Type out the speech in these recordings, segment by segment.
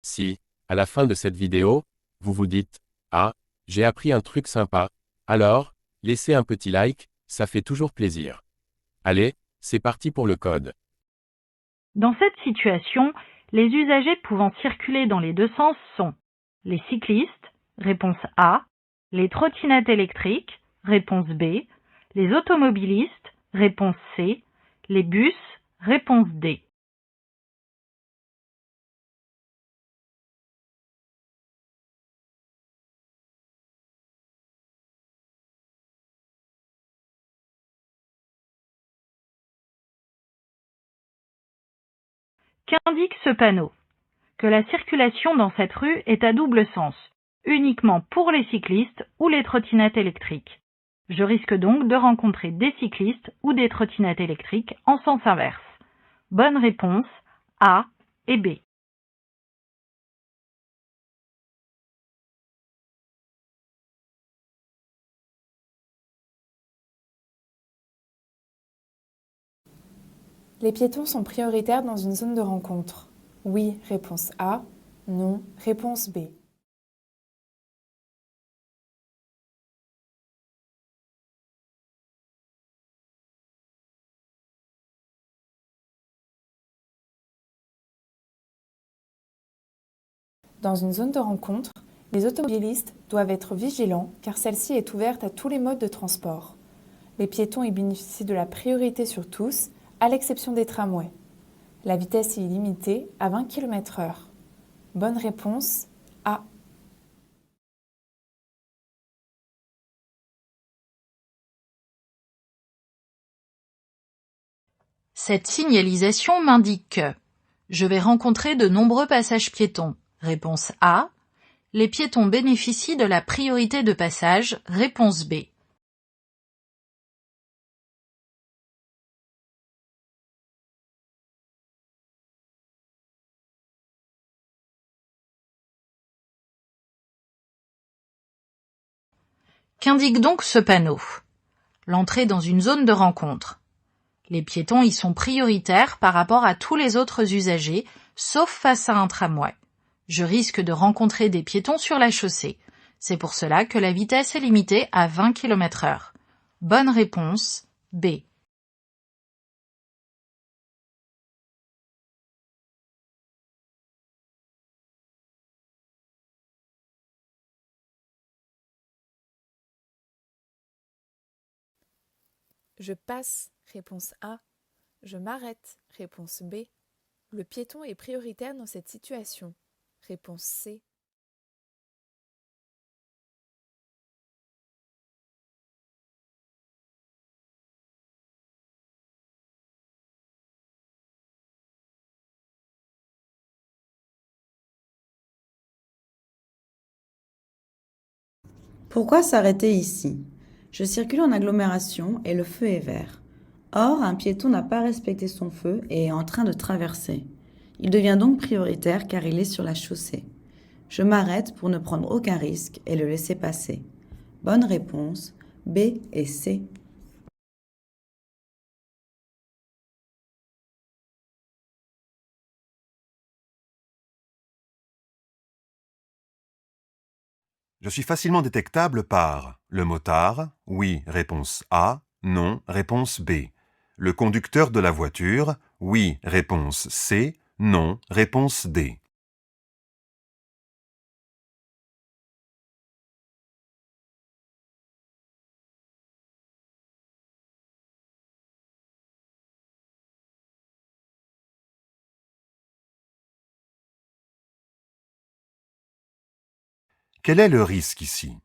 Si, à la fin de cette vidéo, vous vous dites « Ah, j'ai appris un truc sympa », alors, laissez un petit like, ça fait toujours plaisir. Allez, c'est parti pour le code. Dans cette situation, les usagers pouvant circuler dans les deux sens sont les cyclistes, réponse A, les trottinettes électriques, réponse B, les automobilistes, réponse C, les bus, réponse D. Qu'indique ce panneau? Que la circulation dans cette rue est à double sens, uniquement pour les cyclistes ou les trottinettes électriques. Je risque donc de rencontrer des cyclistes ou des trottinettes électriques en sens inverse. Bonne réponse A et B. Les piétons sont prioritaires dans une zone de rencontre. Oui, réponse A. Non, réponse B. Dans une zone de rencontre, les automobilistes doivent être vigilants car celle-ci est ouverte à tous les modes de transport. Les piétons y bénéficient de la priorité sur tous, à l'exception des tramways. La vitesse y est limitée à 20 km/h. Bonne réponse A. Cette signalisation m'indique que je vais rencontrer de nombreux passages piétons. Réponse A. Les piétons bénéficient de la priorité de passage. Réponse B. Qu'indique donc ce panneau? L'entrée dans une zone de rencontre. Les piétons y sont prioritaires par rapport à tous les autres usagers, sauf face à un tramway. Je risque de rencontrer des piétons sur la chaussée. C'est pour cela que la vitesse est limitée à 20 km/h. Bonne réponse B. Je passe, réponse A. Je m'arrête, réponse B. Le piéton est prioritaire dans cette situation. Réponse C. Pourquoi s'arrêter ici? Je circule en agglomération et le feu est vert. Or, un piéton n'a pas respecté son feu et est en train de traverser. Il devient donc prioritaire car il est sur la chaussée. Je m'arrête pour ne prendre aucun risque et le laisser passer. Bonne réponse, B et C. Je suis facilement détectable par le motard, oui, réponse A, non, réponse B. Le conducteur de la voiture, oui, réponse C, non, réponse D. Quel est le risque ici?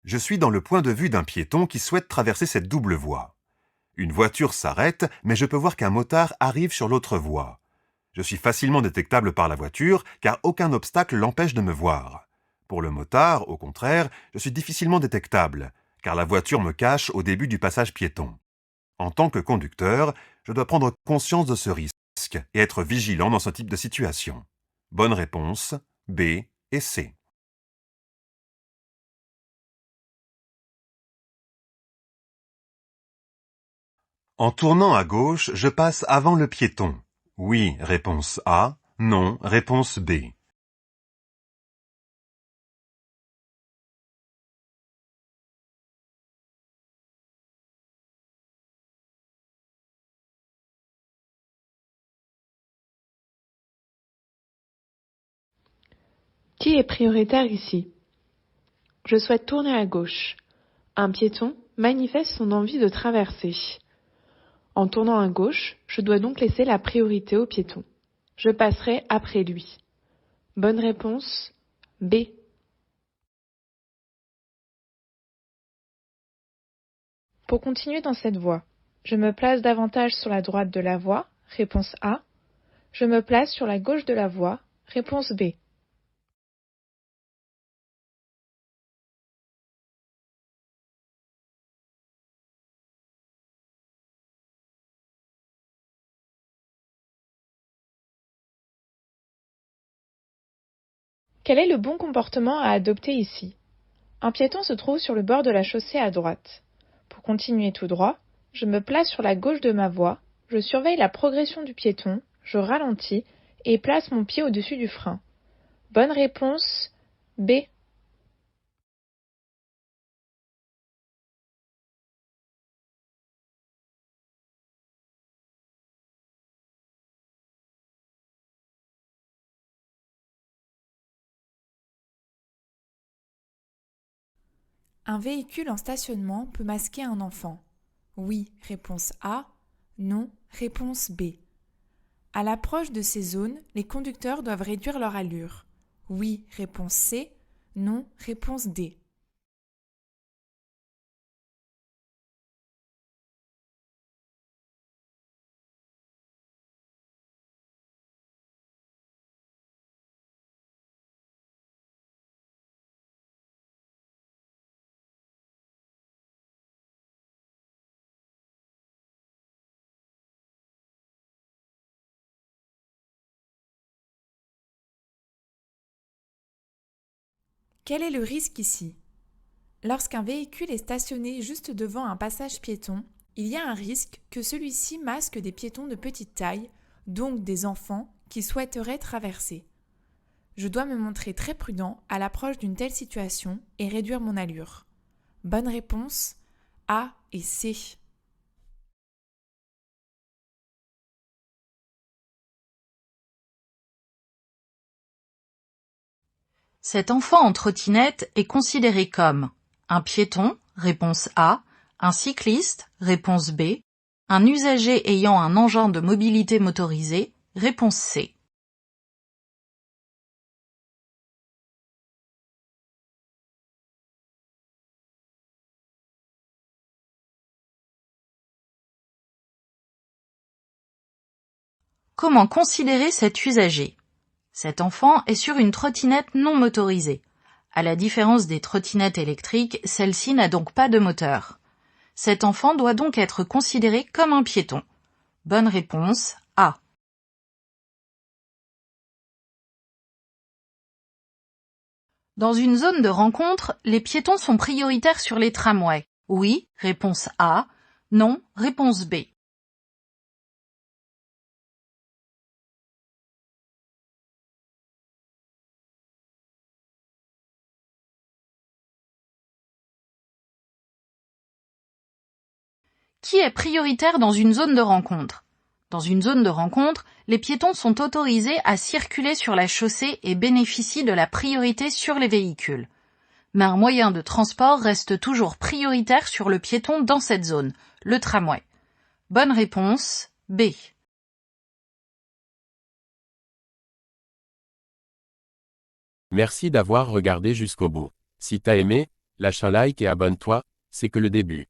Je suis dans le point de vue d'un piéton qui souhaite traverser cette double voie. Une voiture s'arrête, mais je peux voir qu'un motard arrive sur l'autre voie. Je suis facilement détectable par la voiture, car aucun obstacle l'empêche de me voir. Pour le motard, au contraire, je suis difficilement détectable, car la voiture me cache au début du passage piéton. En tant que conducteur, je dois prendre conscience de ce risque et être vigilant dans ce type de situation. Bonne réponse, B et C. En tournant à gauche, je passe avant le piéton. Oui, réponse A. Non, réponse B. Qui est prioritaire ici? Je souhaite tourner à gauche. Un piéton manifeste son envie de traverser. En tournant à gauche, je dois donc laisser la priorité au piéton. Je passerai après lui. Bonne réponse, B. Pour continuer dans cette voie, je me place davantage sur la droite de la voie, réponse A. Je me place sur la gauche de la voie, réponse B. Quel est le bon comportement à adopter ici? Un piéton se trouve sur le bord de la chaussée à droite. Pour continuer tout droit, je me place sur la gauche de ma voie, je surveille la progression du piéton, je ralentis et place mon pied au-dessus du frein. Bonne réponse, B. Un véhicule en stationnement peut masquer un enfant. Oui, réponse A. Non, réponse B. À l'approche de ces zones, les conducteurs doivent réduire leur allure. Oui, réponse C. Non, réponse D. Quel est le risque ici? Lorsqu'un véhicule est stationné juste devant un passage piéton, il y a un risque que celui-ci masque des piétons de petite taille, donc des enfants qui souhaiteraient traverser. Je dois me montrer très prudent à l'approche d'une telle situation et réduire mon allure. Bonne réponse, A et C. Cet enfant en trottinette est considéré comme un piéton, réponse A, un cycliste, réponse B, un usager ayant un engin de mobilité motorisé, réponse C. Comment considérer cet usager? Cet enfant est sur une trottinette non motorisée. À la différence des trottinettes électriques, celle-ci n'a donc pas de moteur. Cet enfant doit donc être considéré comme un piéton. Bonne réponse, A. Dans une zone de rencontre, les piétons sont prioritaires sur les tramways. Oui, réponse A. Non, réponse B. Qui est prioritaire dans une zone de rencontre? Dans une zone de rencontre, les piétons sont autorisés à circuler sur la chaussée et bénéficient de la priorité sur les véhicules. Mais un moyen de transport reste toujours prioritaire sur le piéton dans cette zone, le tramway. Bonne réponse, B. Merci d'avoir regardé jusqu'au bout. Si t'as aimé, lâche un like et abonne-toi, c'est que le début.